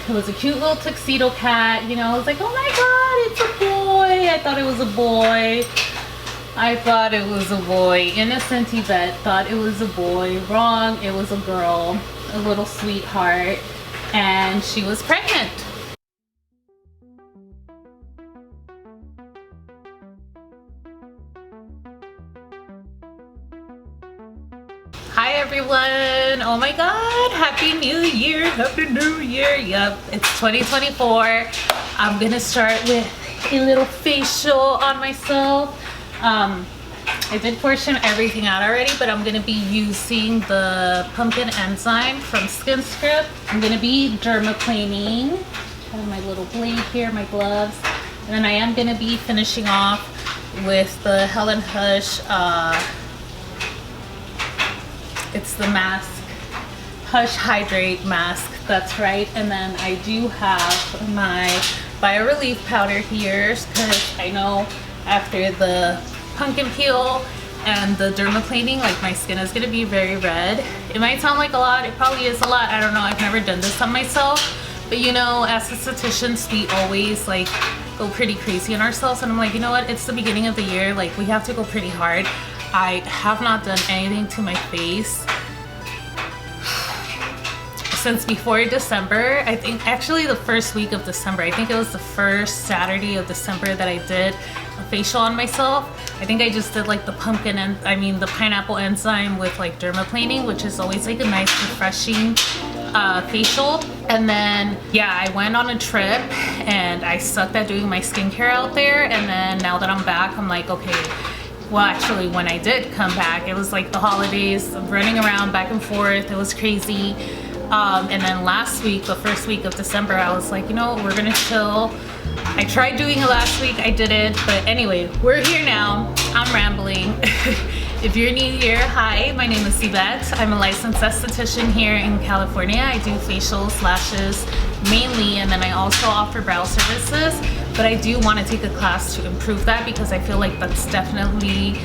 It was a cute little tuxedo cat, you know. I was like, oh my god, it's a boy. I thought it was a boy. I thought it was a boy. Innocent Yvette thought it was a boy. Wrong, it was a girl, a little sweetheart, and she was pregnant. Hi everyone. Oh my god, happy new year. Happy new year. Yep, it's 2024. I'm gonna start with a little facial on myself. I did portion everything out already, but I'm gonna be using the pumpkin enzyme from SkinScript. I'm gonna be dermaplaning. I have my little blade here, my gloves, and then I am gonna be finishing off with the Helen Hush. It's the mask, Hush Hydrate mask. That's right. And then I do have my BioRelief powder here because I know after the pumpkin peel and the dermaplaning, like my skin is gonna be very red. It might sound like a lot, it probably is a lot, I don't know, I've never done this on myself, but you know, as estheticians, we always like go pretty crazy on ourselves, and I'm like, you know what, it's the beginning of the year, like we have to go pretty hard. I have not done anything to my face since before December. I think actually the first week of December, I think it was the first Saturday of December that I did a facial on myself. I think I just did like the pumpkin and the pineapple enzyme with like dermaplaning, which is always like a nice refreshing facial. And then yeah, I went on a trip and I sucked at doing my skincare out there, and then now that I'm back, I'm like, okay, well actually when I did come back, it was like the holidays, I'm running around back and forth, it was crazy. And then last week, the first week of December, I was like, you know, we're gonna chill. I tried doing it last week, I didn't, but anyway, we're here now. I'm rambling. If you're new here, hi, my name is Yvette. I'm a licensed esthetician here in California. I do facials, lashes mainly, and then I also offer brow services, but I do want to take a class to improve that because I feel like that's definitely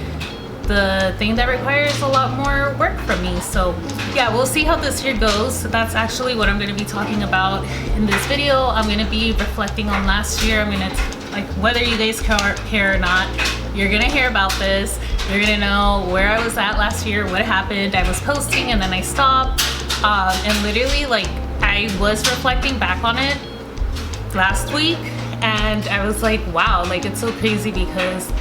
the thing that requires a lot more work from me. So yeah, we'll see how this year goes. So that's actually what I'm going to be talking about in this video. I'm going to be reflecting on last year. I'm going to, like, whether you guys care or not, you're going to hear about this. You're going to know where I was at last year, what happened. I was posting and then I stopped. And literally, like, I was reflecting back on it last week and I was like, wow, like it's so crazy because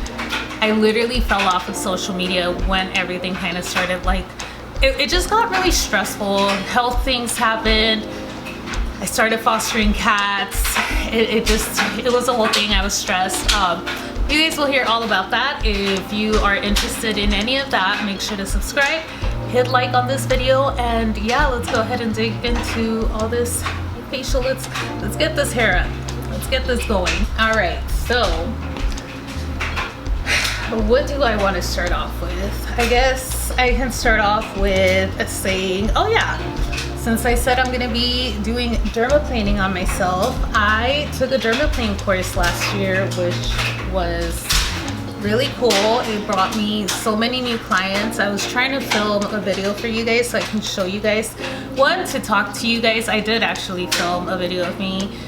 I literally fell off of social media when everything kind of started, like, it just got really stressful. Health things happened. I started fostering cats. It was a whole thing. I was stressed. You guys will hear all about that. If you are interested in any of that, make sure to subscribe, hit like on this video, and yeah, let's go ahead and dig into all this facial. Let's get this hair up. Let's get this going. All right, so what do I want to start off with? I guess I can start off with saying, oh yeah, since I said I'm going to be doing dermaplaning on myself, I took a dermaplane course last year, which was really cool. It brought me so many new clients. I was trying to film a video for you guys so I can show you guys, one, to talk to you guys. I did actually film a video of me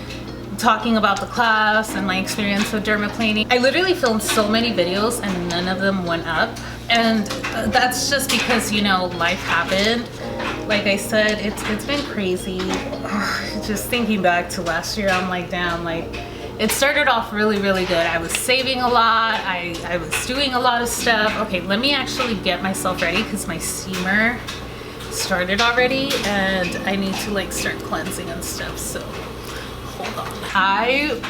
talking about the class and my experience with dermaplaning. I literally filmed so many videos and none of them went up, and that's just because, you know, life happened. Like I said, it's been crazy. Just thinking back to last year, I'm like, damn, like it started off really good. I was saving a lot, I was doing a lot of stuff. Okay, let me actually get myself ready because my steamer started already and I need to like start cleansing and stuff, so hold on. I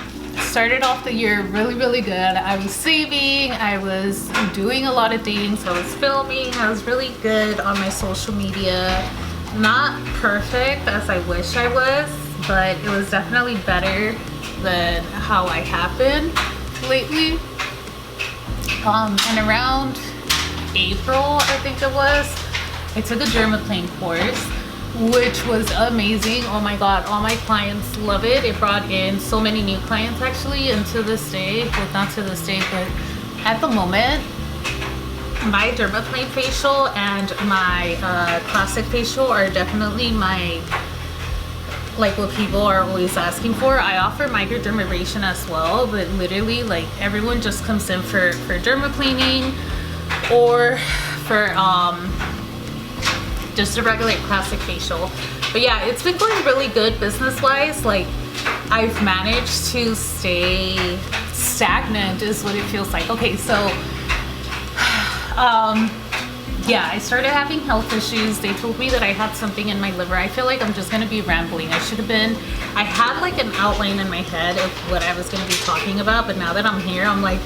started off the year really good. I was saving, I was doing a lot of things, I was filming, I was really good on my social media. Not perfect as I wish I was, but it was definitely better than how I have been lately. And around April, I think it was, I took a dermaplane course, which was amazing. Oh my god, all my clients love it. It brought in so many new clients actually, and to this day, well, not to this day, but at the moment, my dermaplane facial and my classic facial are definitely my like what people are always asking for. I offer microdermabrasion as well, but literally like everyone just comes in for dermaplaning or for just a regular classic facial. But yeah, it's been going really good business wise. Like I've managed to stay stagnant is what it feels like. Okay, so yeah, I started having health issues. They told me that I had something in my liver. I feel like I'm just gonna be rambling. I had like an outline in my head of what I was gonna be talking about, but now that I'm here, I'm like,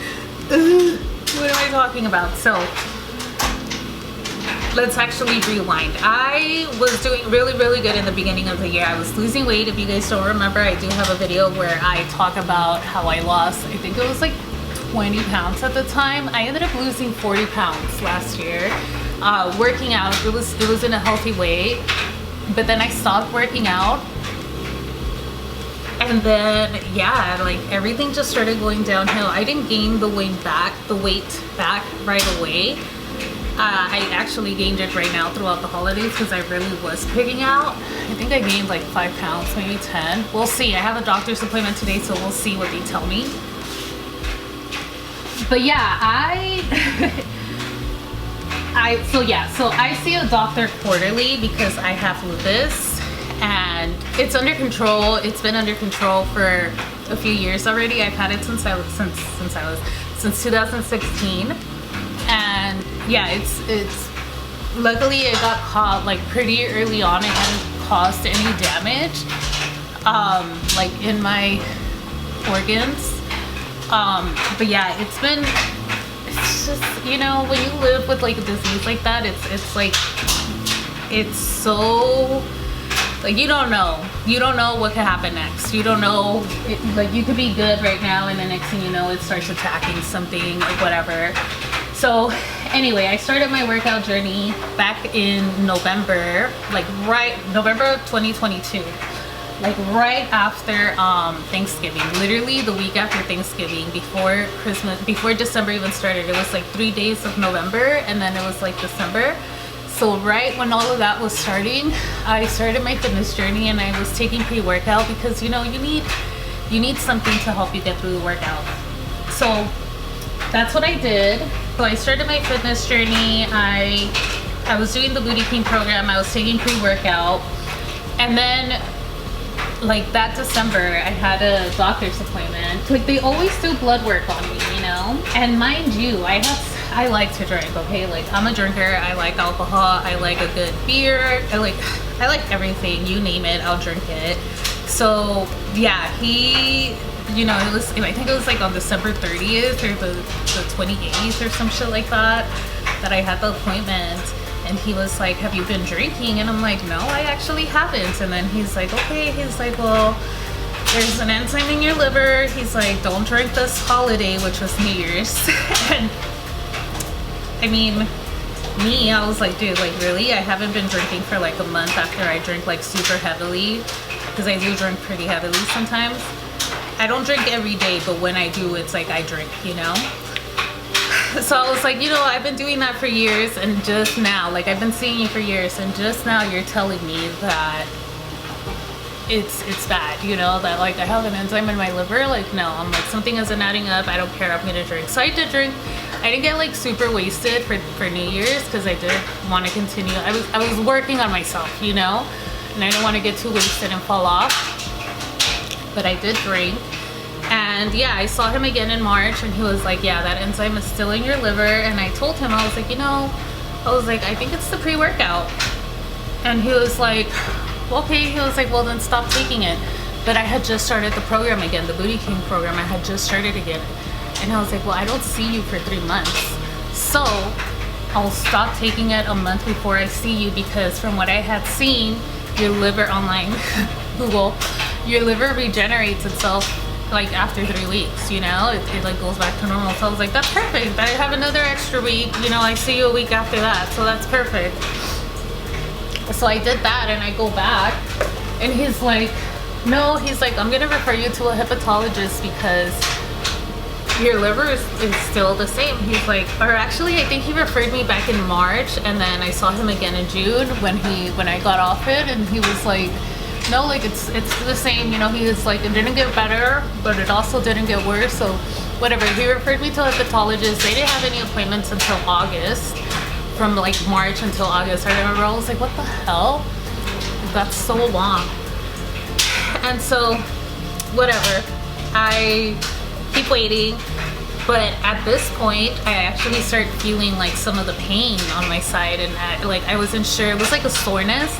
ugh, what am I talking about? So let's actually rewind. I was doing really, really good in the beginning of the year. I was losing weight. If you guys don't remember, I do have a video where I talk about how I lost, I think it was like 20 pounds at the time. I ended up losing 40 pounds last year. Working out, it was in a healthy way, but then I stopped working out, and then yeah, like everything just started going downhill. I didn't gain the weight back right away. I actually gained it right now throughout the holidays because I really was pigging out. I think I gained like 5 pounds, maybe 10. We'll see. I have a doctor's appointment today, so we'll see what they tell me. But yeah, so I see a doctor quarterly because I have lupus and it's under control. It's been under control for a few years already. I've had it since 2016. And yeah, it's luckily it got caught like pretty early on. It hadn't caused any damage like in my organs. But yeah, it's just, you know, when you live with like a disease like that, it's like, it's so, like, you don't know what could happen next. You don't know, like you could be good right now and the next thing you know, it starts attacking something or whatever. So anyway, I started my workout journey back in November, November of 2022. Like right after Thanksgiving, literally the week after Thanksgiving, before Christmas, before December even started. It was like 3 days of November and then it was like December. So right when all of that was starting, I started my fitness journey and I was taking pre-workout because, you know, you need something to help you get through the workout. So that's what I did. So I started my fitness journey. I was doing the Booty King program. I was taking pre-workout, and then like that December, I had a doctor's appointment. Like they always do blood work on me, you know? And mind you, I like to drink, okay? Like I'm a drinker, I like alcohol, I like a good beer, I like everything, you name it, I'll drink it. So yeah, you know, I think it was like on December 30th or the 28th or some shit like that I had the appointment. And he was like, have you been drinking? And I'm like, no, I actually haven't. And then he's like, okay. He's like, well, there's an enzyme in your liver. He's like, don't drink this holiday, which was New Year's. And I mean, I was like, dude, like really? I haven't been drinking for like a month after I drink like super heavily, because I do drink pretty heavily sometimes. I don't drink every day, but when I do, it's like I drink, you know? So I was like, you know, I've been doing that for years, and just now, like I've been seeing you for years, and just now you're telling me that it's bad, you know, that like I have an enzyme in my liver. Like no, I'm like, something isn't adding up. I don't care, I'm gonna drink. So I did drink. I didn't get like super wasted for New Year's because I did want to continue. I was working on myself, you know, and I didn't want to get too wasted and fall off. But I did drink. And yeah, I saw him again in March, and he was like, yeah, that enzyme is still in your liver. And I told him, I was like, you know, I think it's the pre-workout. And he was like, okay. He was like, well, then stop taking it. But I had just started the program again, the Booty King program. I had just started again. And I was like, well, I don't see you for 3 months. So I'll stop taking it a month before I see you, because from what I had seen, your liver online, Google, your liver regenerates itself like after 3 weeks, you know, it like goes back to normal. So I was like, that's perfect. I have another extra week, you know, I see you a week after that, so that's perfect. So I did that, and I go back, and he's like, no, he's like, I'm gonna refer you to a hepatologist because your liver is still the same. He's like, or actually I think he referred me back in March, and then I saw him again in June when I got off it, and he was like, no, like it's the same, you know. He was like, it didn't get better, but it also didn't get worse, so whatever. He referred me to a hepatologist. They didn't have any appointments until August, from like March until August. I remember I was like, what the hell? That's so long. And so whatever, I keep waiting. But at this point, I actually started feeling like some of the pain on my side, and I wasn't sure. It was like a soreness.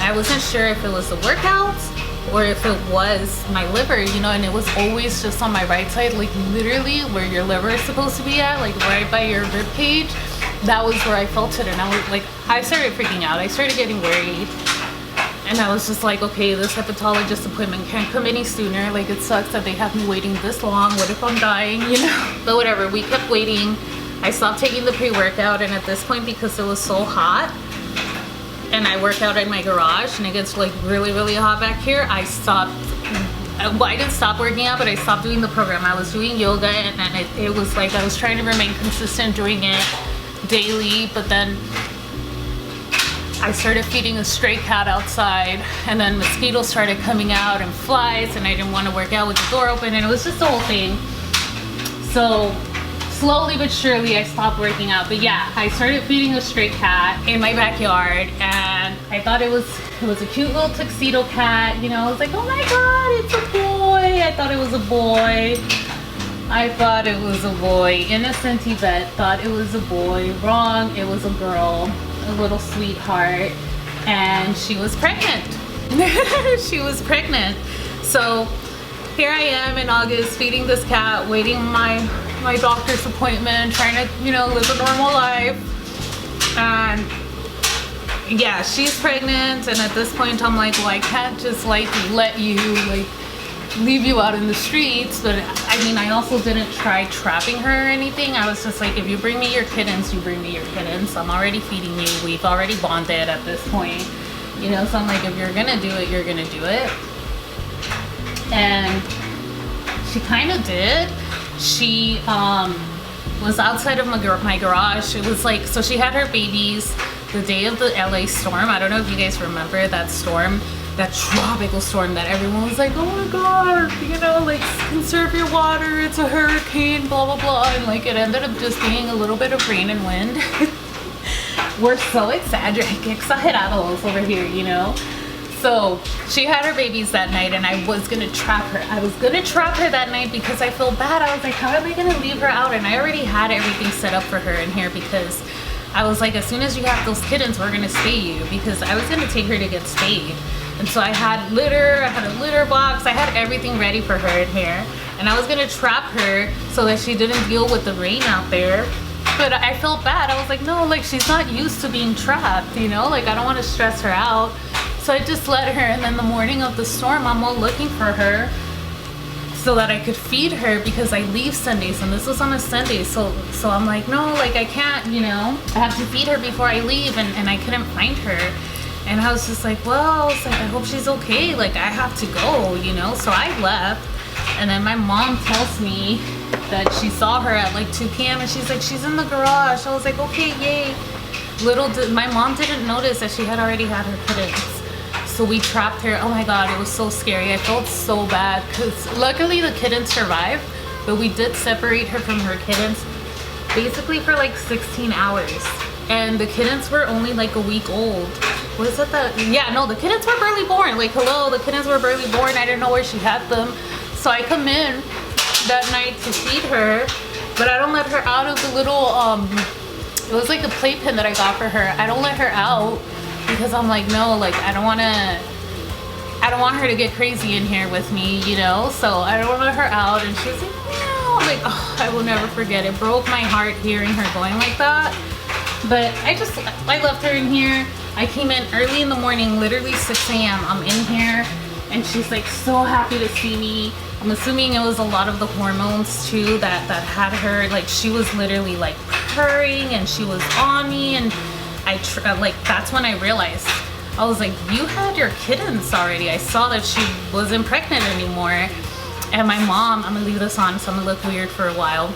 I wasn't sure if it was the workouts or if it was my liver, you know, and it was always just on my right side, like literally where your liver is supposed to be at, like right by your rib cage. That was where I felt it, and I was like, I started freaking out. I started getting worried. And I was just like, okay, this hepatologist appointment can't come any sooner. Like, it sucks that they have me waiting this long. What if I'm dying, you know? But whatever, we kept waiting. I stopped taking the pre-workout, and at this point, because it was so hot, and I work out in my garage, and it gets like really, really hot back here, I stopped. Well, I didn't stop working out, but I stopped doing the program. I was doing yoga, and then it was like I was trying to remain consistent doing it daily, but then I started feeding a stray cat outside, and then mosquitoes started coming out and flies, and I didn't want to work out with the door open, and it was just the whole thing. So slowly but surely I stopped working out. But yeah, I started feeding a stray cat in my backyard, and I thought it was a cute little tuxedo cat, you know. I was like, oh my god, it's a boy. I thought it was a boy. I thought it was a boy. Innocent Yvette thought it was a boy. Wrong, it was a girl. A little sweetheart, and she was pregnant. She was pregnant. So here I am in August feeding this cat, waiting my doctor's appointment, trying to, you know, live a normal life. And yeah, she's pregnant, and at this point I'm like, well, I can't just like let you like leave you out in the streets. But I mean, I also didn't try trapping her or anything. I was just like, if you bring me your kittens, you bring me your kittens. I'm already feeding you. We've already bonded at this point, you know. So I'm like, if you're gonna do it, you're gonna do it. And she kind of did. She was outside of my garage. It was like, so she had her babies the day of the LA storm. I don't know if you guys remember that storm, that tropical storm that everyone was like, oh my god, you know, like, conserve your water, it's a hurricane, blah blah blah, and like it ended up just being a little bit of rain and wind. We're so exaggerados over here, you know. So she had her babies that night, and I was gonna trap her. I was gonna trap her that night because I felt bad. I was like, how am I gonna leave her out? And I already had everything set up for her in here, because I was like, as soon as you have those kittens, we're gonna spay you, because I was gonna take her to get spayed. And so I had litter, I had a litter box, I had everything ready for her in here. And I was gonna trap her so that she didn't deal with the rain out there. But I felt bad. I was like, no, like, she's not used to being trapped, you know? Like, I don't wanna stress her out. So I just let her, and then the morning of the storm, I'm all looking for her so that I could feed her, because I leave Sundays, and this was on a Sunday. So I'm like, no, like, I can't, you know? I have to feed her before I leave, and I couldn't find her. And I was just like, well, I was like, I hope she's okay. Like, I have to go, you know? So I left. And then my mom tells me that she saw her at like 2 p.m. and she's like, she's in the garage. I was like, okay, yay. Little did my mom didn't notice that she had already had her kittens. So we trapped her. Oh my god, it was so scary. I felt so bad, because luckily the kittens survived, but we did separate her from her kittens basically for like 16 hours. And the kittens were only like a week old. Was it that? Yeah, no, the kittens were barely born. Like, hello, the kittens were barely born. I didn't know where she had them. So I come in that night to feed her, but I don't let her out of the little, it was like a playpen that I got for her. I don't let her out because I'm like, no, like, I don't want her to get crazy in here with me, you know? So I don't let her out, and she's like, no. Like, oh, I will never forget. It broke my heart hearing her going like that. But I left her in here. I came in early in the morning, literally 6 a.m. I'm in here, and she's like so happy to see me. I'm assuming it was a lot of the hormones too that had her, like, she was literally like purring, and she was on me, and like, that's when I realized. I was like, you had your kittens already. I saw that she wasn't pregnant anymore. And my mom, I'm gonna leave this on so I'm gonna look weird for a while.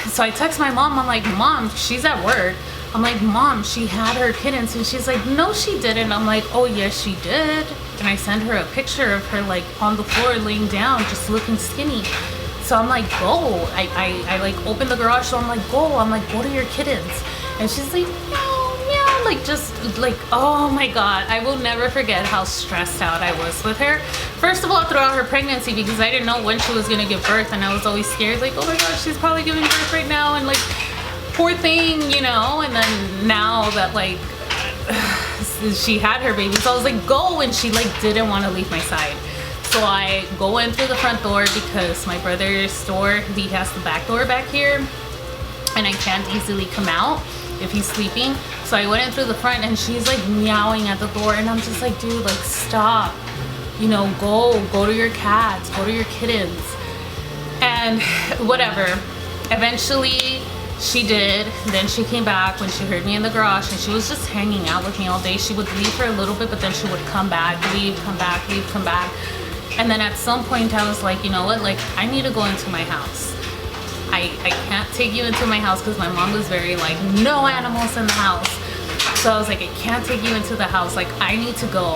So I text my mom, I'm like, Mom, she's at work. I'm like, Mom, she had her kittens. And she's like, no, she didn't. I'm like, oh, yes, she did. And I send her a picture of her like on the floor laying down, just looking skinny. So I'm like, go. I like open the garage, so I'm like, go. I'm like, go to your kittens. And she's like, meow, meow. Like, just like, oh my God. I will never forget how stressed out I was with her. First of all, throughout her pregnancy, because I didn't know when she was gonna give birth. And I was always scared, like, oh my God, she's probably giving birth right now. And like, poor thing, you know. And then now that like she had her baby, so I was like, go. And she like didn't want to leave my side. So I go in through the front door because my brother's store, he has the back door back here, and I can't easily come out if he's sleeping. So I went in through the front, and she's like meowing at the door, and I'm just like, dude, like, stop, you know, go to your cats, go to your kittens. And whatever, eventually she did. Then she came back when she heard me in the garage, and she was just hanging out with me all day. She would leave for a little bit, but then she would come back, leave, come back, leave, come back. And then at some point I was like, you know what, like, I need to go into my house. I can't take you into my house, because my mom was very like, no animals in the house. So I was like, I can't take you into the house, like, I need to go.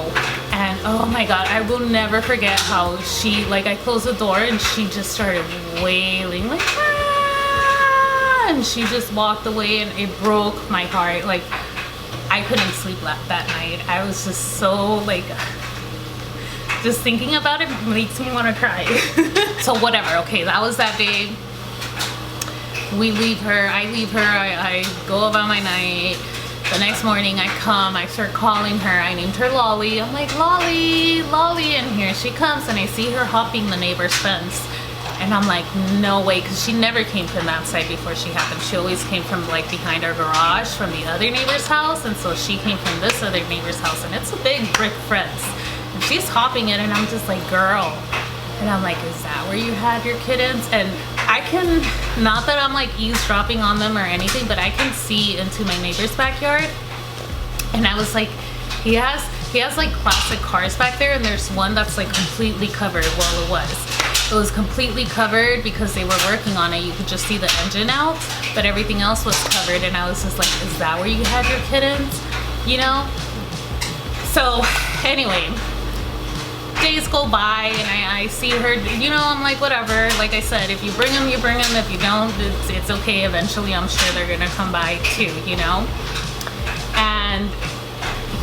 And oh my God, I will never forget how she, like, I closed the door and she just started wailing, like, ah! And she just walked away, and it broke my heart. Like, I couldn't sleep that night. I was just so like, just thinking about it makes me want to cry. So whatever, okay, that was that day. We leave her, I leave her, I go about my night. The next morning I come, I start calling her. I named her Lolly. I'm like, Lolly, Lolly, and here she comes, and I see her hopping the neighbor's fence. And I'm like, no way, because she never came from that side before she happened. She always came from like behind our garage from the other neighbor's house, and so she came from this other neighbor's house, and it's a big brick fence. And she's hopping it, and I'm just like, girl. And I'm like, is that where you had your kittens? And I can, not that I'm like eavesdropping on them or anything, but I can see into my neighbor's backyard. And I was like, he has like classic cars back there, and there's one that's like completely covered. Well, it was completely covered because they were working on it. You could just see the engine out, but everything else was covered. And I was just like, is that where you had your kittens? You know? So anyway, days go by, and I see her, you know, I'm like, whatever. Like I said, if you bring them, you bring them. If you don't, it's okay. Eventually, I'm sure they're gonna come by too, you know? And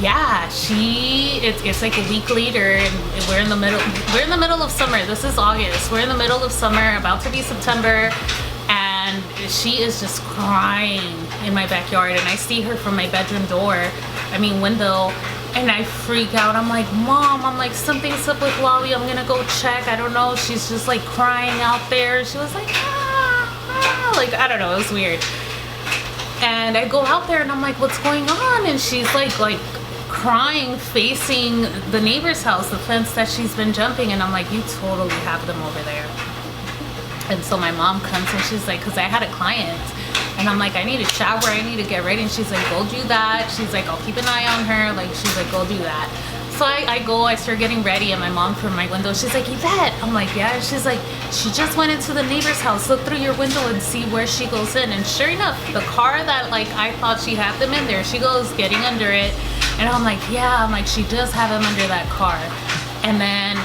yeah, it's like a week later, and we're in the middle of summer. This is August. We're in the middle of summer, about to be September, and she is just crying in my backyard, and I see her from my bedroom window, and I freak out. I'm like, Mom, I'm like, something's up with Lolly. I'm gonna go check. I don't know. She's just like crying out there. She was like, ah, like, I don't know. It was weird. And I go out there, and I'm like, what's going on? And she's like crying, facing the neighbor's house, the fence that she's been jumping. And I'm like, you totally have them over there. And so my mom comes, and she's like, because I had a client, and I'm like, I need a shower, I need to get ready. And she's like, go do that. She's like, I'll keep an eye on her. Like, she's like, go do that. So I go, I start getting ready, and my mom from my window, she's like, Yvette. I'm like, yeah. And she's like, she just went into the neighbor's house. Look through your window and see where she goes in. And sure enough, the car that like I thought she had them in, there she goes, getting under it. And I'm like, yeah, I'm like, she does have them under that car. And then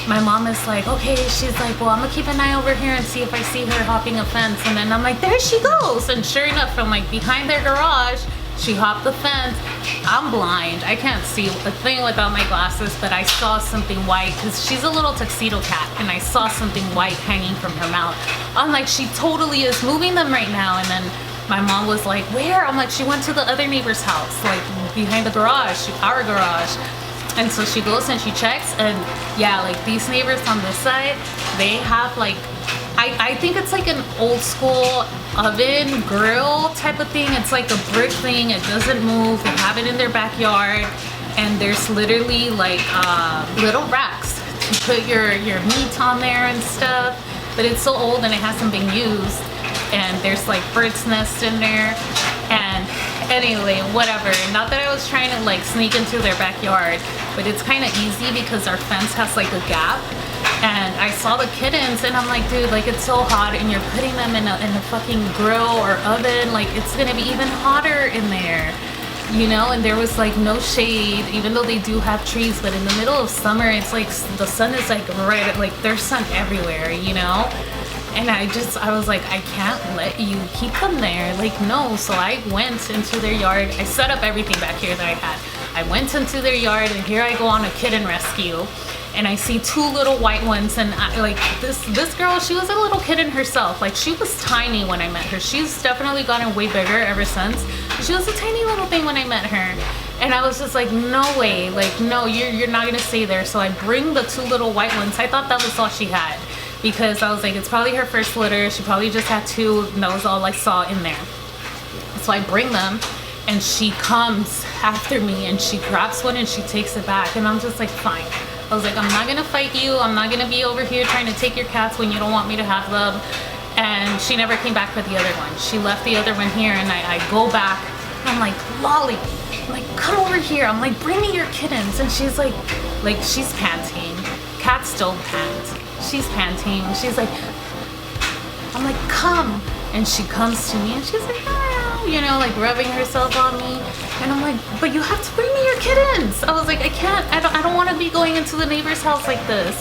my mom is like, okay, she's like, well, I'm gonna keep an eye over here and see if I see her hopping a fence. And then I'm like, there she goes. And sure enough, from like behind their garage, she hopped the fence. I'm blind, I can't see a thing without my glasses, but I saw something white, because she's a little tuxedo cat, and I saw something white hanging from her mouth. I'm like, she totally is moving them right now. And then my mom was like, where? I'm like, she went to the other neighbor's house, like behind the garage, our garage. And so she goes and she checks, and yeah, like these neighbors on this side, they have like, I think it's like an old school oven grill type of thing. It's like a brick thing, it doesn't move. They have it in their backyard, and there's literally like little racks to put your meat on there and stuff. But it's so old, and it hasn't been used, and there's like bird's nest in there. And anyway, whatever. Not that I was trying to like sneak into their backyard, but it's kind of easy because our fence has like a gap, And I saw the kittens and I'm like, dude, like it's so hot and you're putting them in a fucking grill or oven, like it's gonna be even hotter in there, you know? And there was like no shade, even though they do have trees, but in the middle of summer, it's like the sun is like right, like there's sun everywhere, you know? And I was like, I can't let you keep them there, like no. So I went into their yard, I set up everything back here that I had. I went into their yard and here I go on a kitten rescue. And I see two little white ones, and like this girl, she was a little kitten herself. Like she was tiny when I met her. She's definitely gotten way bigger ever since. She was a tiny little thing when I met her. And I was just like, no way, like no, you're not gonna stay there. So I bring the two little white ones. I thought that was all she had, because I was like, it's probably her first litter. She probably just had two, and that was all I saw in there. So I bring them, and she comes after me and she grabs one and she takes it back. And I'm just like, fine. I was like, I'm not gonna fight you. I'm not gonna be over here trying to take your cats when you don't want me to have them. And she never came back for the other one. She left the other one here, and I go back and I'm like, Lolly, I'm like, come over here. I'm like, bring me your kittens. And she's like she's panting. Cats don't pant. She's panting. She's like, I'm like, come. And she comes to me and she's like, ah, you know, like rubbing herself on me. And I'm like, but you have to bring me your kittens. I was like, I can't, I don't want to be going into the neighbor's house like this.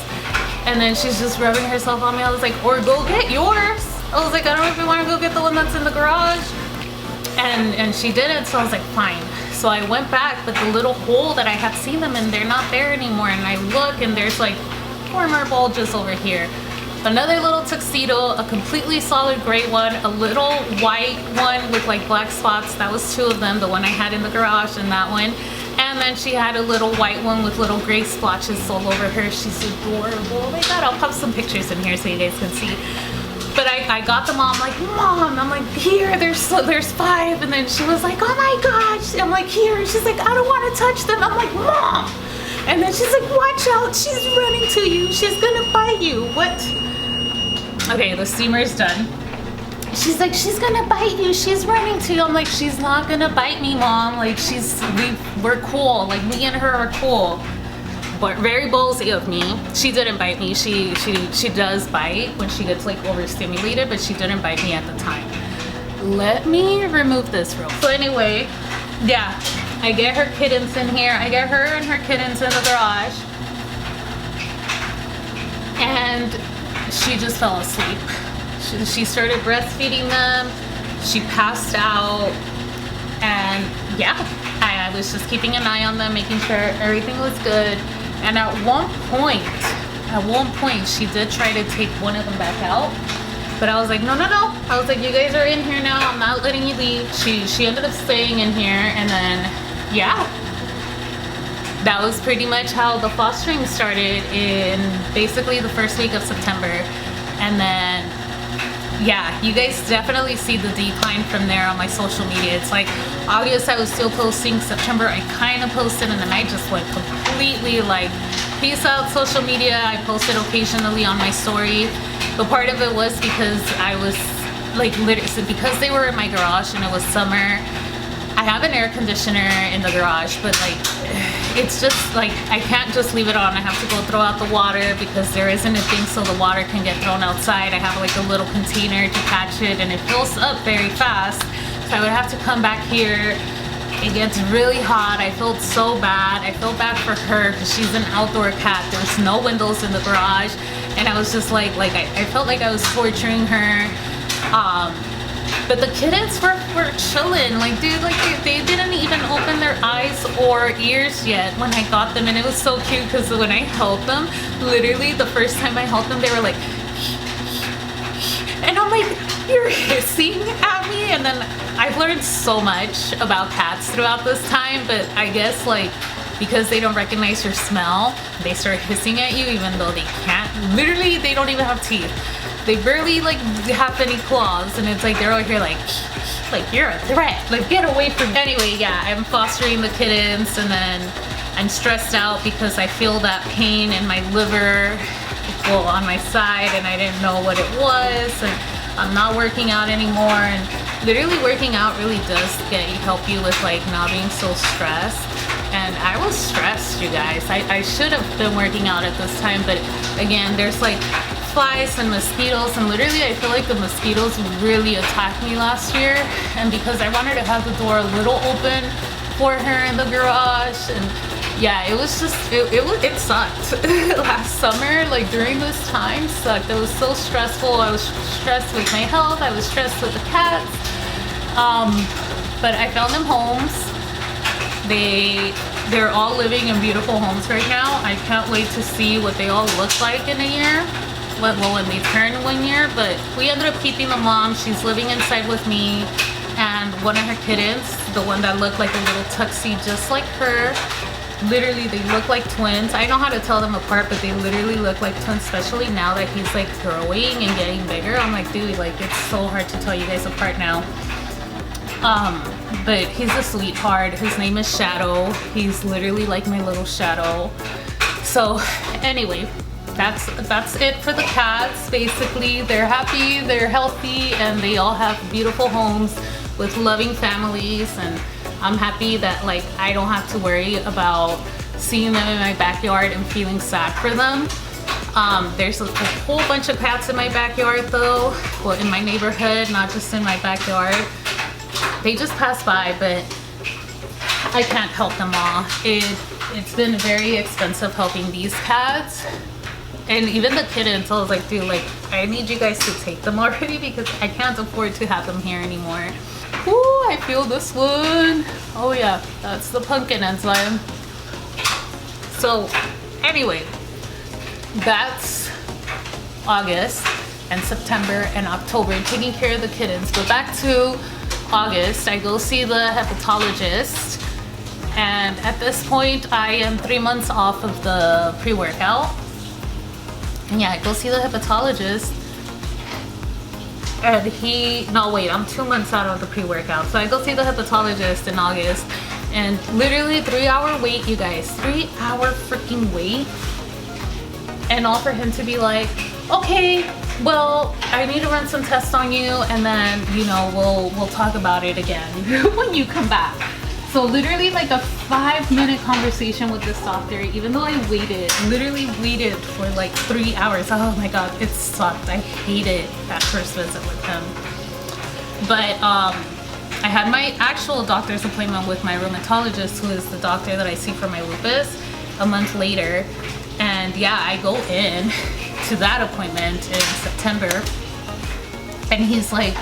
And then she's just rubbing herself on me. I was like, or go get yours. I was like, I don't know if you want to go get the one that's in the garage. And she didn't, so I was like, fine. So I went back, but the little hole that I had seen them in, they're not there anymore. And I look and there's like 4 more bulges over here. Another little tuxedo, a completely solid gray one, a little white one with like black spots. That was 2 of them, the one I had in the garage and that one. And then she had a little white one with little gray splotches all over her. She's adorable. Oh my God, I'll pop some pictures in here so you guys can see. But I got them all. I'm like, Mom, I'm like, here, there's 5. And then she was like, oh my gosh. I'm like, here. And she's like, I don't want to touch them. I'm like, Mom. And then she's like, watch out. She's running to you. She's gonna bite you. What? Okay, the steamer's done. She's like, she's gonna bite you. She's running to you. I'm like, she's not gonna bite me, Mom. Like, we're cool. Like, me and her are cool. But very ballsy of me. She didn't bite me. She does bite when she gets like overstimulated, but she didn't bite me at the time. Let me remove this real quick. So anyway, yeah, I get her kittens in here. I get her and her kittens in the garage. And she just fell asleep. She started breastfeeding them. She passed out. And yeah, I was just keeping an eye on them, making sure everything was good. And at one point, she did try to take one of them back out. But I was like, no. I was like, you guys are in here now. I'm not letting you leave. She ended up staying in here. And then, yeah. That was pretty much how the fostering started in basically the first week of September. And then, yeah, you guys definitely see the decline from there on my social media. It's like August I was still posting, September I kind of posted, and then I just went completely like peace out social media. I posted occasionally on my story, but part of it was because I was like literally, because they were in my garage and it was summer. I have an air conditioner in the garage, but like it's just like I can't just leave it on. I have to go throw out the water because there isn't a thing so the water can get thrown outside. I have like a little container to catch it, and it fills up very fast. So I would have to come back here. It gets really hot. I felt so bad. I felt bad for her because she's an outdoor cat. There's no windows in the garage, and I was just like I felt like I was torturing her. But the kittens were chilling, like dude, like they didn't even open their eyes or ears yet when I got them. And it was so cute because when I held them, literally the first time I held them, they were like, and I'm like, you're hissing at me. And then I've learned so much about cats throughout this time, but I guess like because they don't recognize your smell, they start hissing at you even though they can't. Literally, they don't even have teeth. They barely like have any claws, and it's like they're over here like you're a threat, like get away from me. Anyway, yeah, I'm fostering the kittens, and then I'm stressed out because I feel that pain in my liver, well, on my side, and I didn't know what it was, and I'm not working out anymore. And literally working out really does help you with like not being so stressed. And I was stressed, you guys. I should have been working out at this time, but again, there's like flies and mosquitoes, and literally I feel like the mosquitoes really attacked me last year. And because I wanted to have the door a little open for her in the garage, and yeah, it was just, it sucked. Last summer, like during this time, sucked. It was so stressful. I was stressed with my health. I was stressed with the cats. But I found them homes. They're all living in beautiful homes right now. I can't wait to see what they all look like in a year. Well, when they turn 1 year, but we ended up keeping the mom. She's living inside with me, and one of her kittens, the one that looked like a little tuxie just like her. Literally, they look like twins. I know how to tell them apart, but they literally look like twins, especially now that he's like growing and getting bigger. I'm like, dude, like it's so hard to tell you guys apart now. But he's a sweetheart. His name is Shadow. He's literally like my little shadow. So anyway, that's it for the cats. Basically, they're happy, they're healthy, and they all have beautiful homes with loving families. And I'm happy that like I don't have to worry about seeing them in my backyard and feeling sad for them. There's a whole bunch of cats in my backyard though, well, in my neighborhood, not just in my backyard. They just pass by, but I can't help them all. It's been very expensive helping these cats. And even the kittens, I was like, dude, like, I need you guys to take them already because I can't afford to have them here anymore. Ooh, I feel this one. Oh yeah, that's the pumpkin enzyme. So anyway, that's August and September and October, taking care of the kittens. But back to August, I go see the hepatologist. And at this point, I am 3 months off of the pre-workout. And yeah, I go see the hepatologist, and I'm 2 months out of the pre-workout. So I go see the hepatologist in August, and literally 3 hour wait, you guys, 3 hour freaking wait. And all for him to be like, okay, well, I need to run some tests on you, and then, you know, we'll talk about it again when you come back. So literally like a 5-minute conversation with this doctor, even though I literally waited for like 3 hours. Oh my God, it sucked. I hated that first visit with him. But I had my actual doctor's appointment with my rheumatologist, who is the doctor that I see for my lupus, a month later. And yeah, I go in to that appointment in September, and he's like,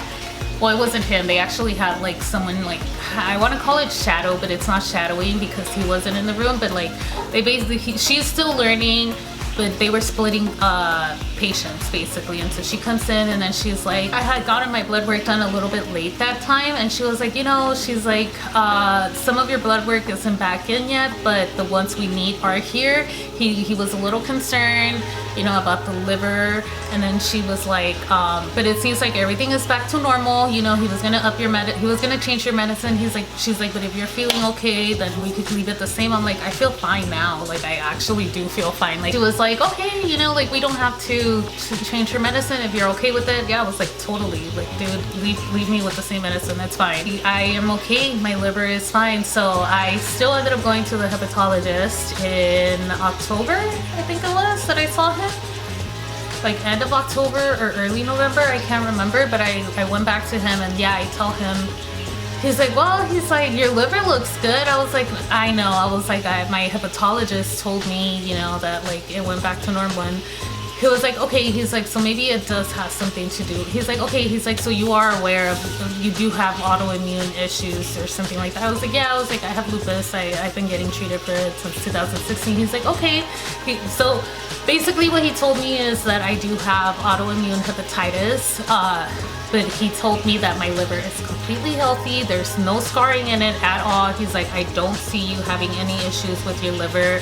well, it wasn't him. They actually had like someone, like, I want to call it shadow, but it's not shadowing because he wasn't in the room. But like, they basically, she's still learning, but they were splitting patients basically. And so she comes in, and then she's like, I had gotten my blood work done a little bit late that time, and she was like, you know, she's like, some of your blood work isn't back in yet, but the ones we need are here. He was a little concerned, you know, about the liver. And then she was like, but it seems like everything is back to normal. You know, he was gonna up your he was gonna change your medicine. She's like, but if you're feeling okay, then we could leave it the same. I'm like, I feel fine now. Like, I actually do feel fine. Like, she was like, okay, you know, like, we don't have to change your medicine if you're okay with it. Yeah, I was like, totally. Like, dude, leave me with the same medicine. That's fine. I am okay. My liver is fine. So I still ended up going to the hepatologist in October, I think it was, that I saw him. Like end of October or early November, I can't remember, but I went back to him, and yeah, I tell him, he's like, well, he's like, your liver looks good. I was like, I know. I was like, my hepatologist told me, you know, that like it went back to normal. And he was like, okay, he's like, so maybe it does have something to do. He's like, okay, he's like, so you are aware of, you do have autoimmune issues or something like that. I was like, yeah, I was like, I have lupus. I've been getting treated for it since 2016. He's like, okay. So basically what he told me is that I do have autoimmune hepatitis, but he told me that my liver is completely healthy. There's no scarring in it at all. He's like, I don't see you having any issues with your liver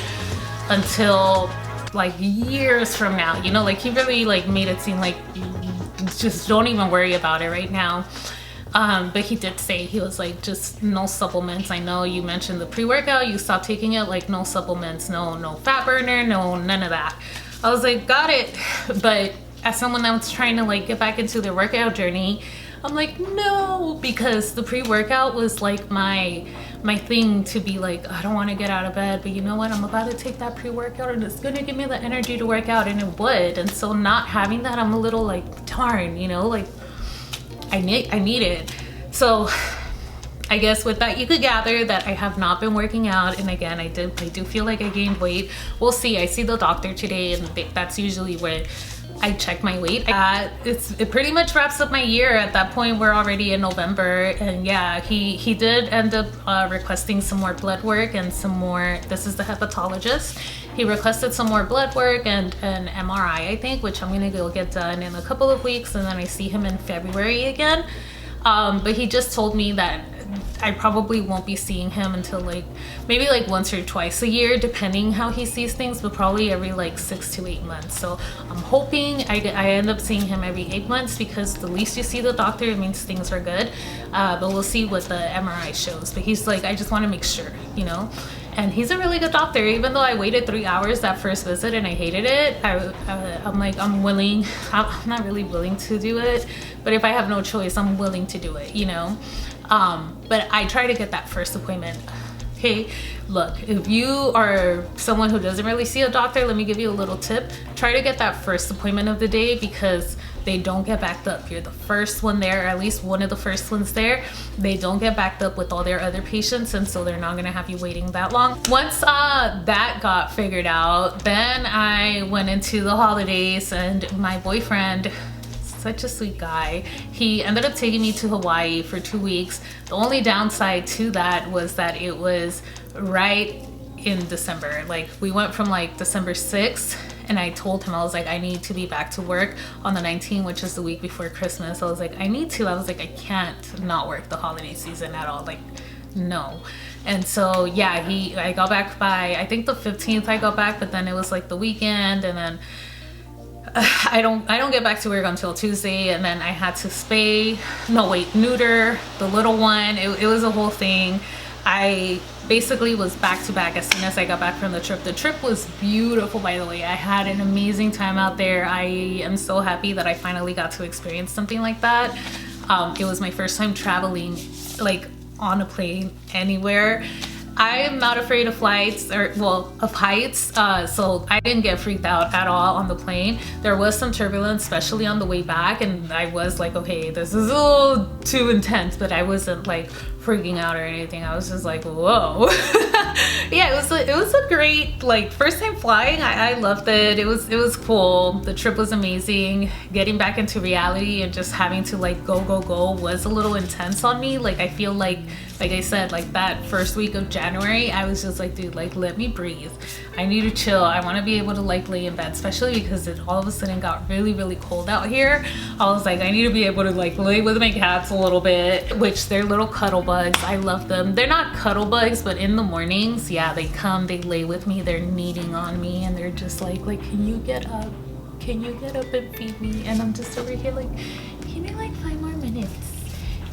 until like years from now. You know, like he really like made it seem like just don't even worry about it right now. But he did say, he was like, just no supplements. I know you mentioned the pre-workout, you stopped taking it, like no supplements, no fat burner, none of that. I was like, got it. But as someone that was trying to like get back into their workout journey, I'm like, no, because the pre-workout was like my my thing to be like, I don't want to get out of bed, but you know what, I'm about to take that pre-workout and it's gonna give me the energy to work out, and it would. And so not having that, I'm a little like, darn, you know, like I need it. So I guess with that, you could gather that I have not been working out. And again, I do feel like I gained weight. We'll see. I see the doctor today, and that's usually where I check my weight. It pretty much wraps up my year. At that point, we're already in November. And yeah, he did end up requesting some more blood work and some more, this is the hepatologist. He requested some more blood work and an MRI, I think, which I'm gonna go get done in a couple of weeks. And then I see him in February again. But he just told me that I probably won't be seeing him until like maybe like once or twice a year, depending how he sees things, but probably every like 6 to 8 months. So I'm hoping I end up seeing him every 8 months, because the least you see the doctor, it means things are good. But we'll see what the MRI shows. But he's like, I just want to make sure, you know. And he's a really good doctor. Even though I waited 3 hours that first visit and I hated it, I'm like, I'm willing. I'm not really willing to do it, but if I have no choice, I'm willing to do it, you know. But I try to get that first appointment. Okay, look, if you are someone who doesn't really see a doctor, let me give you a little tip. Try to get that first appointment of the day, because they don't get backed up. You're the first one there, or at least one of the first ones there. They don't get backed up with all their other patients, and so they're not gonna have you waiting that long. Once that got figured out, then I went into the holidays, and my boyfriend, such a sweet guy, he ended up taking me to Hawaii for 2 weeks. The only downside to that was that it was right in December. Like, we went from like December 6th, and I told him, I was like, I need to be back to work on the 19th, which is the week before Christmas. I was like, I was like, I can't not work the holiday season at all, like, no. And so yeah, I got back by, I think the 15th I got back, but then it was like the weekend, and then I don't get back to work until Tuesday, and then I had to neuter the little one. It was a whole thing. I basically was back to back as soon as I got back from the trip. The trip was beautiful, by the way. I had an amazing time out there. I am so happy that I finally got to experience something like that. It was my first time traveling like on a plane anywhere. I am not afraid of flights, of heights, so I didn't get freaked out at all on the plane. There was some turbulence, especially on the way back, and I was like, okay, this is a little too intense, but I wasn't like freaking out or anything. I was just like, whoa. Yeah, it was a great, like, first time flying. I loved it. It was cool. The trip was amazing. Getting back into reality and just having to like go was a little intense on me. Like, I feel like I said, like that first week of January, I was just like, dude, like, let me breathe. I need to chill. I want to be able to like lay in bed, especially because it all of a sudden got really, really cold out here. I was like, I need to be able to like lay with my cats a little bit, which they're little cuddle bugs. I love them. They're not cuddle bugs, but in the mornings, yeah, they come, they lay with me, they're kneading on me, and they're just like, can you get up? Can you get up and feed me? And I'm just over here like, give me like 5 more minutes.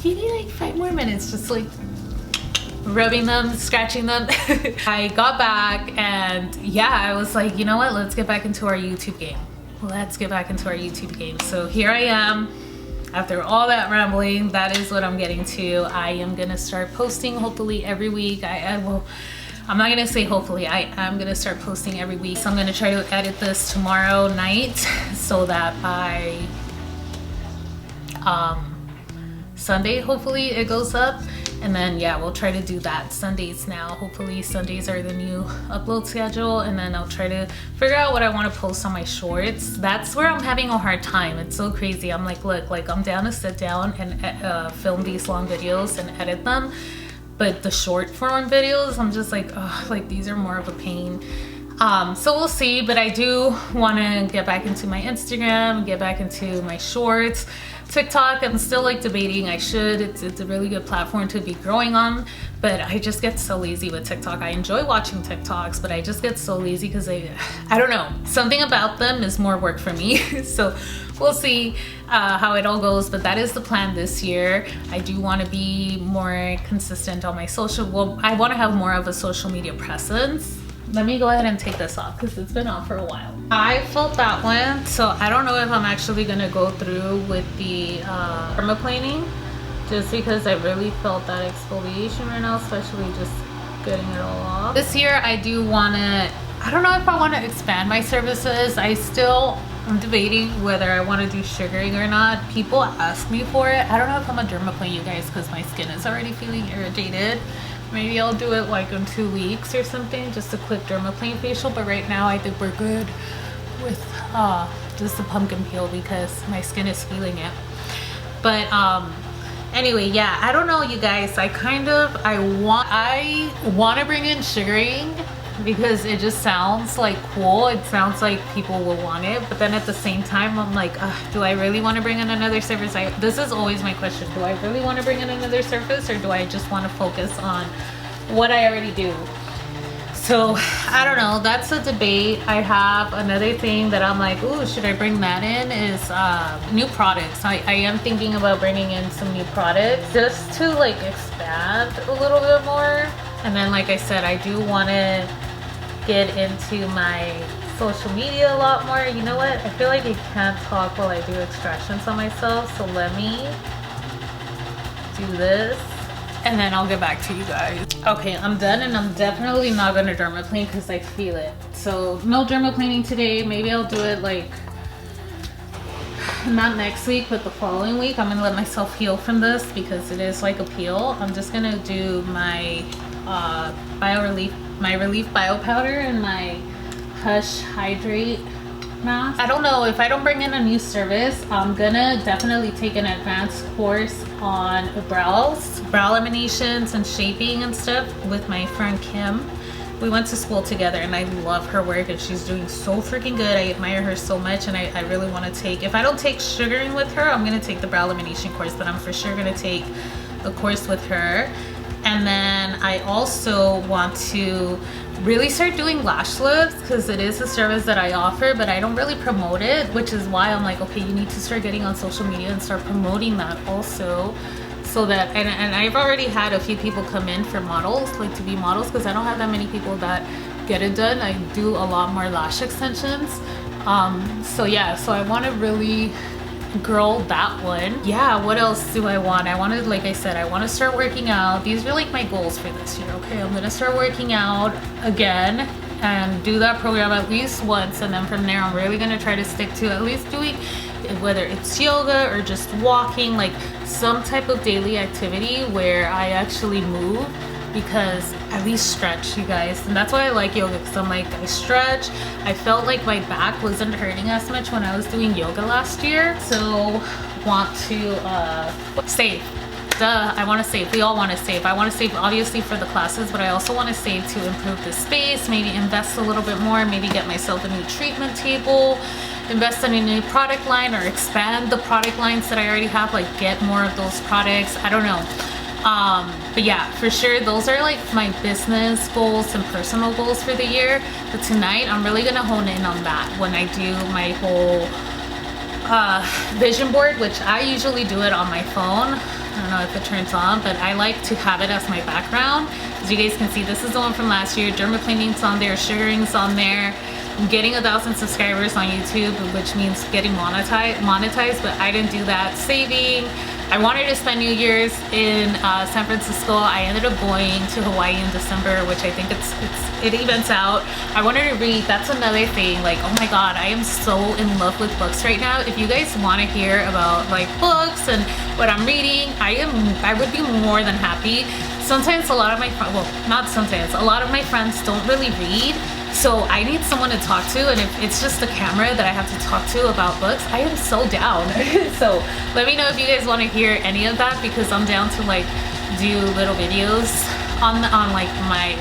Give me like 5 more minutes. Just like rubbing them, scratching them. I got back, and yeah, I was like, you know what? Let's get back into our YouTube game. Let's get back into our YouTube game. So here I am. After all that rambling, that is what I'm getting to. I am gonna start posting hopefully every week. I'm not gonna say hopefully, I am gonna start posting every week. So I'm gonna try to edit this tomorrow night so that by Sunday, hopefully it goes up. And then yeah, we'll try to do that Sundays now. Hopefully Sundays are the new upload schedule, and then I'll try to figure out what I want to post on my shorts. That's where I'm having a hard time. It's so crazy. I'm like, look, like I'm down to sit down and film these long videos and edit them, but the short form videos, I'm just like, oh, like these are more of a pain. So we'll see, but I do want to get back into my Instagram, get back into my shorts. TikTok, I'm still like debating. I should. It's a really good platform to be growing on, but I just get so lazy with TikTok. I enjoy watching TikToks, but I just get so lazy because I don't know, something about them is more work for me. So we'll see how it all goes, but that is the plan this year. I do want to be more consistent on my I want to have more of a social media presence. Let me go ahead and take this off because it's been off for a while. I felt that one, so I don't know if I'm actually gonna go through with the permaplaning. just because I really felt that exfoliation right now, especially just getting it all off. This year I do want to, I don't know if I want to expand my services. I'm debating whether I want to do sugaring or not. People ask me for it. I don't know if I'm a dermaplane, you guys, because my skin is already feeling irritated. Maybe I'll do it like in 2 weeks or something, just a quick dermaplane facial. But right now I think we're good with just the pumpkin peel because my skin is feeling it. But anyway, yeah, I don't know, you guys. I want to bring in sugaring because it just sounds like cool. It sounds like people will want it, but then at the same time I'm like, do I really want to bring in another service? This is always my question. Do I really want to bring in another service, or do I just want to focus on what I already do? So I don't know, that's a debate. I have another thing that I'm like, ooh, should I bring that in, is new products. I am thinking about bringing in some new products just to like expand a little bit more. And then, like I said, I do want to get into my social media a lot more. You know what? I feel like I can't talk while I do extractions on myself. So let me do this and then I'll get back to you guys. Okay, I'm done, and I'm definitely not going to dermaplane because I feel it. So no dermaplaning today. Maybe I'll do it like not next week, but the following week. I'm going to let myself heal from this because it is like a peel. I'm just going to do my Relief Bio Powder and my Hush Hydrate mask. I don't know, if I don't bring in a new service, I'm gonna definitely take an advanced course on brow laminations and shaping and stuff with my friend Kim. We went to school together and I love her work and she's doing so freaking good. I admire her so much, and I really want to take, if I don't take sugaring with her, I'm gonna take the brow lamination course, but I'm for sure gonna take the course with her. And then I also want to really start doing lash lifts because it is a service that I offer, but I don't really promote it, which is why I'm like, okay, you need to start getting on social media and start promoting that also. So that, and I've already had a few people come in for models, like to be models, because I don't have that many people that get it done. I do a lot more lash extensions. So yeah, so I want to really grow that one. Yeah, what else do I want? I wanted, like I said, I want to start working out. These are like my goals for this year. Okay, I'm gonna start working out again and do that program at least once, and then from there I'm really gonna try to stick to at least doing, whether it's yoga or just walking, like some type of daily activity where I actually move, because at least stretch, you guys. And that's why I like yoga, because I'm like, I stretch. I felt like my back wasn't hurting as much when I was doing yoga last year. So want to save. Duh, I want to save. We all want to save. I want to save obviously for the classes, but I also want to save to improve the space, maybe invest a little bit more, maybe get myself a new treatment table, invest in a new product line, or expand the product lines that I already have, like get more of those products. I don't know. But yeah, for sure, those are like my business goals and personal goals for the year. But tonight, I'm really gonna hone in on that when I do my whole vision board, which I usually do it on my phone. I don't know if it turns on, but I like to have it as my background. As you guys can see, this is the one from last year. Dermaplaning's on there, sugaring's on there. I'm getting 1,000 subscribers on YouTube, which means getting monetized, but I didn't do that. Saving. I wanted to spend New Year's in San Francisco. I ended up going to Hawaii in December, which I think it evens out. I wanted to read. That's another thing. Like, oh my God, I am so in love with books right now. If you guys want to hear about like books and what I'm reading, I would be more than happy. Sometimes a lot of my friends, well, not sometimes, a lot of my friends don't really read. So I need someone to talk to, and if it's just the camera that I have to talk to about books, I am so down. So let me know if you guys want to hear any of that, because I'm down to like do little videos on like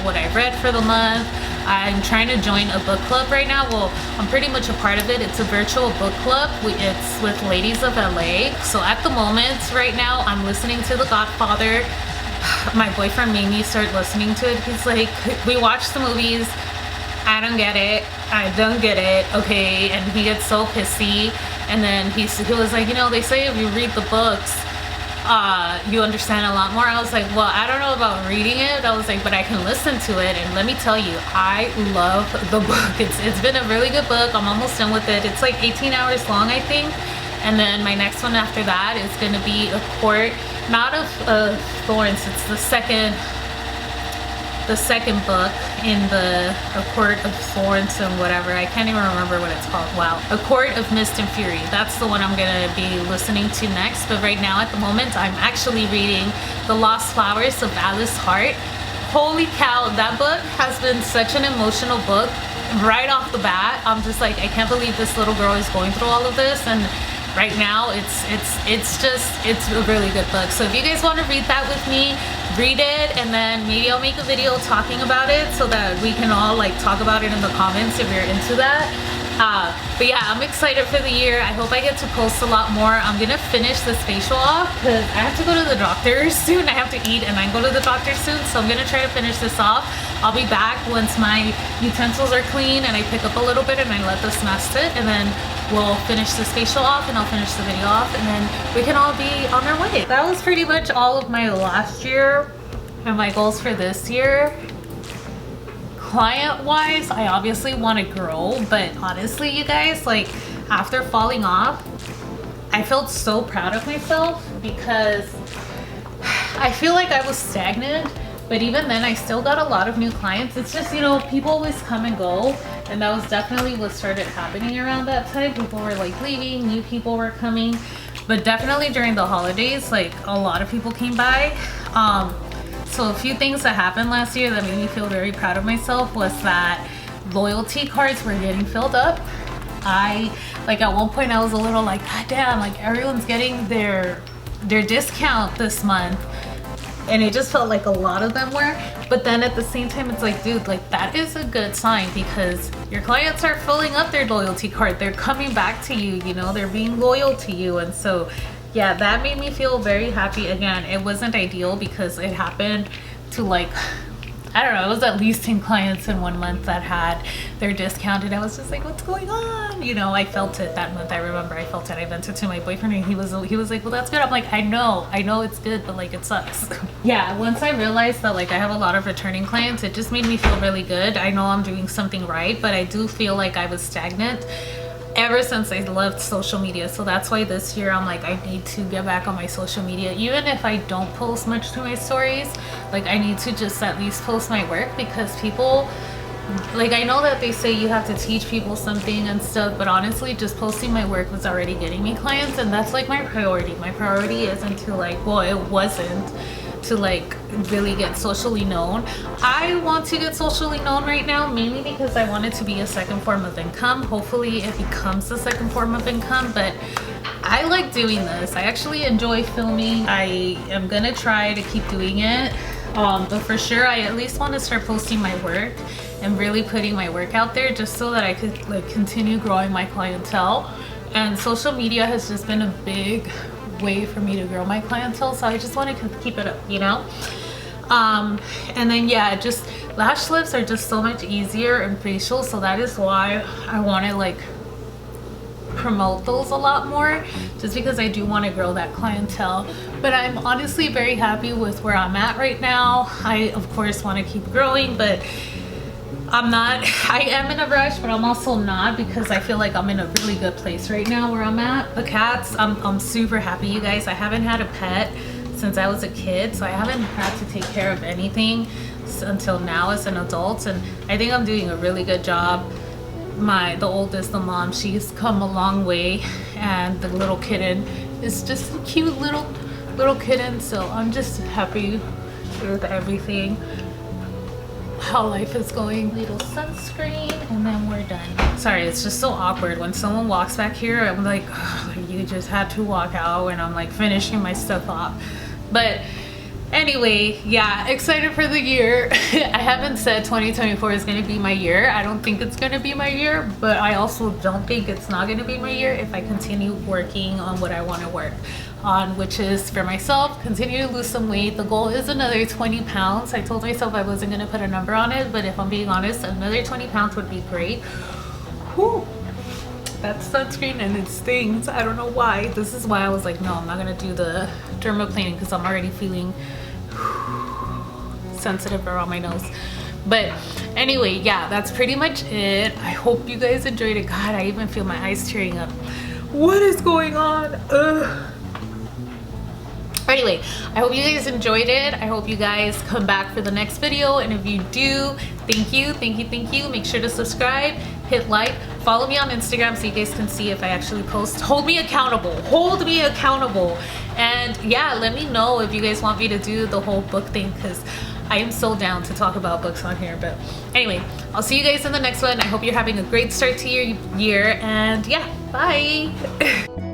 what I've read for the month. I'm trying to join a book club right now. Well, I'm pretty much a part of it. It's a virtual book club. It's with Ladies of LA. So at the moment right now, I'm listening to The Godfather. My boyfriend made me start listening to it. He's like, we watched the movies, I don't get it, I don't get it, okay, and he gets so pissy, and then he was like, you know, they say if you read the books, you understand a lot more. I was like, well, I don't know about reading it. I was like, but I can listen to it, and let me tell you, I love the book. It's been a really good book. I'm almost done with it. It's like 18 hours long, I think, and then my next one after that is gonna be A Court not of Thorns. It's the second book in the A Court of Thorns and whatever. I can't even remember what it's called. Wow. A Court of Mist and Fury. That's the one I'm gonna be listening to next. But right now, at the moment, I'm actually reading The Lost Flowers of Alice Hart. Holy cow, that book has been such an emotional book. Right off the bat, I'm just like, I can't believe this little girl is going through all of this. And right now, it's a really good book. So if you guys want to read that with me, read it, and then maybe I'll make a video talking about it so that we can all like talk about it in the comments if you're into that. But yeah, I'm excited for the year. I hope I get to post a lot more. I'm gonna finish this facial off because I have to go to the doctor soon. I have to eat and then go to the doctor soon, so I'm gonna try to finish this off. I'll be back once my utensils are clean and I pick up a little bit and I let this mask sit, and then we'll finish this facial off and I'll finish the video off, and then we can all be on our way. That was pretty much all of my last year and my goals for this year. Client wise, I obviously want to grow, but honestly, you guys, like after falling off, I felt so proud of myself because I feel like I was stagnant, but even then I still got a lot of new clients. It's just, you know, people always come and go, and that was definitely what started happening around that time. People were like leaving, new people were coming, but definitely during the holidays, like a lot of people came by. So a few things that happened last year that made me feel very proud of myself was that loyalty cards were getting filled up. Like at one point I was a little like, God damn, like everyone's getting their discount this month. And it just felt like a lot of them were. But then at the same time, it's like, dude, like that is a good sign because your clients are filling up their loyalty card. They're coming back to you, you know, they're being loyal to you. And so yeah, that made me feel very happy. Again, it wasn't ideal because it happened to like, I don't know, it was at least 10 clients in 1 month that had their discount, and I was just like, what's going on? You know, I felt it that month. I remember I felt it. I vented to my boyfriend and he was like, well, that's good. I'm like, I know it's good, but like it sucks. Yeah, once I realized that like I have a lot of returning clients, it just made me feel really good. I know I'm doing something right, but I do feel like I was stagnant ever since I left social media. So that's why this year I'm like, I need to get back on my social media. Even if I don't post much to my stories, like I need to just at least post my work, because people, like I know that they say you have to teach people something and stuff, but honestly just posting my work was already getting me clients, and that's like my priority. My priority isn't to like, well, it wasn't to like really get socially known. I want to get socially known right now mainly because I want it to be a second form of income. Hopefully it becomes the second form of income, but I like doing this. I actually enjoy filming. I am gonna try to keep doing it, but for sure I at least want to start posting my work and really putting my work out there just so that I could like continue growing my clientele. And social media has just been a big way for me to grow my clientele, so I just want to keep it up, you know. And then yeah, just lash lifts are just so much easier and facial, so that is why I want to like promote those a lot more, just because I do want to grow that clientele. But I'm honestly very happy with where I'm at right now. I of course want to keep growing, but I am in a rush, but I'm also not, because I feel like I'm in a really good place right now where I'm at. The cats, I'm super happy, you guys. I haven't had a pet since I was a kid, so I haven't had to take care of anything until now as an adult, and I think I'm doing a really good job. The oldest, the mom, she's come a long way, and the little kitten is just a cute little kitten, so I'm just happy with everything, how life is going. Little sunscreen, and then we're done. Sorry, it's just so awkward when someone walks back here. I'm like, oh, you just had to walk out, and I'm like finishing my stuff off. But anyway, yeah, excited for the year. I haven't said 2024 is going to be my year. I don't think it's going to be my year, but I also don't think it's not going to be my year if I continue working on what I want to work on, which is for myself, continue to lose some weight. The goal is another 20 pounds. I told myself I wasn't going to put a number on it, but if I'm being honest, another 20 pounds would be great. Whew. That's sunscreen and it stings. I don't know why. This is why I was like, no, I'm not going to do the dermaplaning, because I'm already feeling sensitive around my nose. But anyway, yeah, that's pretty much it. I hope you guys enjoyed it. God, I even feel my eyes tearing up. What is going on? Ugh. Anyway, I hope you guys enjoyed it. I hope you guys come back for the next video, and if you do, thank you, thank you, thank you. Make sure to subscribe, hit like, follow me on Instagram so you guys can see if I actually post. Hold me accountable, hold me accountable. And yeah, let me know if you guys want me to do the whole book thing, because I am so down to talk about books on here. But anyway, I'll see you guys in the next one. I hope you're having a great start to your year, and yeah, bye.